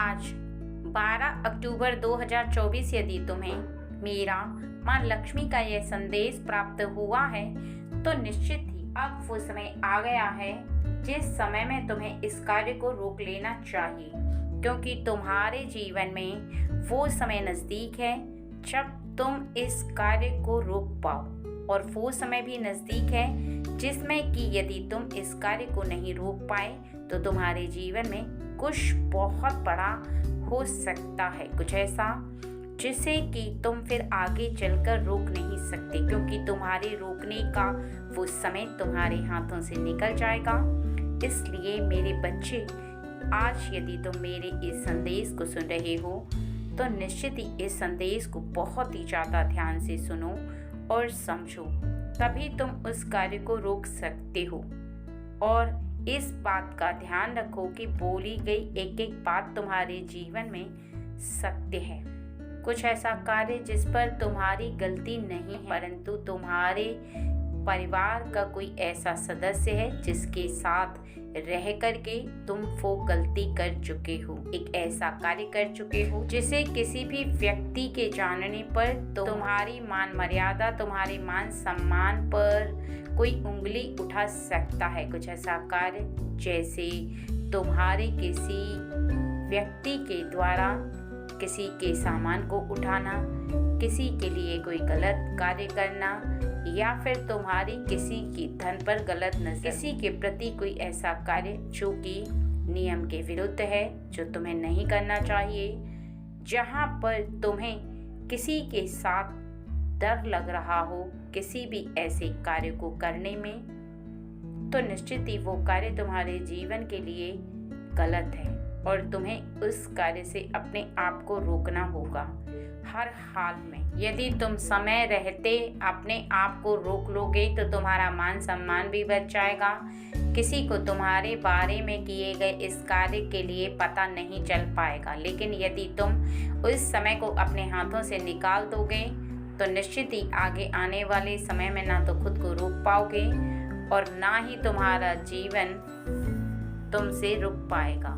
आज 12 अक्टूबर 2024 यदि तुम्हें मेरा माँ लक्ष्मी का यह संदेश प्राप्त हुआ है तो निश्चित ही अब वो समय आ गया है जिस समय में तुम्हें इस कार्य को रोक लेना चाहिए, क्योंकि तुम्हारे जीवन में वो समय नज़दीक है जब तुम इस कार्य को रोक पाओ, और वो समय भी नज़दीक है जिसमें कि यदि तुम इस कार्य को नहीं रोक पाए तो तुम्हारे जीवन में कुछ बहुत बड़ा हो सकता है, कुछ ऐसा जिसे कि तुम फिर आगे चलकर रोक नहीं सकते, क्योंकि तुम्हारे रोकने का वो समय तुम्हारे हाथों से निकल जाएगा। इसलिए मेरे बच्चे, आज यदि तुम मेरे इस संदेश को सुन रहे हो तो निश्चित ही इस संदेश को बहुत ही ज़्यादा ध्यान से सुनो और समझो, तभी तुम उस कार्य को रोक सकते हो। और इस बात का ध्यान रखो कि बोली गई एक एक बात तुम्हारे जीवन में सत्य है। कुछ ऐसा कार्य जिस पर तुम्हारी गलती नहीं है, परंतु तुम्हारे परिवार का कोई ऐसा सदस्य है जिसके साथ रह करके तुम वो गलती कर चुके हो, एक ऐसा कार्य कर चुके हो जिसे किसी भी व्यक्ति के जानने पर तुम्हारी मान मर्यादा, तुम्हारे मान सम्मान पर कोई उंगली उठा सकता है। कुछ ऐसा कार्य जैसे तुम्हारे किसी व्यक्ति के द्वारा किसी के सामान को उठाना, किसी के लिए कोई गलत कार्य करना, या फिर तुम्हारी किसी की धन पर गलत नजर, किसी के प्रति कोई ऐसा कार्य जो कि नियम के विरुद्ध है, जो तुम्हें नहीं करना चाहिए, जहां पर तुम्हें किसी के साथ डर लग रहा हो किसी भी ऐसे कार्य को करने में, तो निश्चित ही वो कार्य तुम्हारे जीवन के लिए गलत है और तुम्हें उस कार्य से अपने आप को रोकना होगा हर हाल में। यदि तुम समय रहते अपने आप को रोक लोगे तो तुम्हारा मान सम्मान भी बच जाएगा, किसी को तुम्हारे बारे में किए गए इस कार्य के लिए पता नहीं चल पाएगा। लेकिन यदि तुम उस समय को अपने हाथों से निकाल दोगे तो निश्चित ही आगे आने वाले समय में ना तो खुद को रोक पाओगे और ना ही तुम्हारा जीवन तुमसे रुक पाएगा।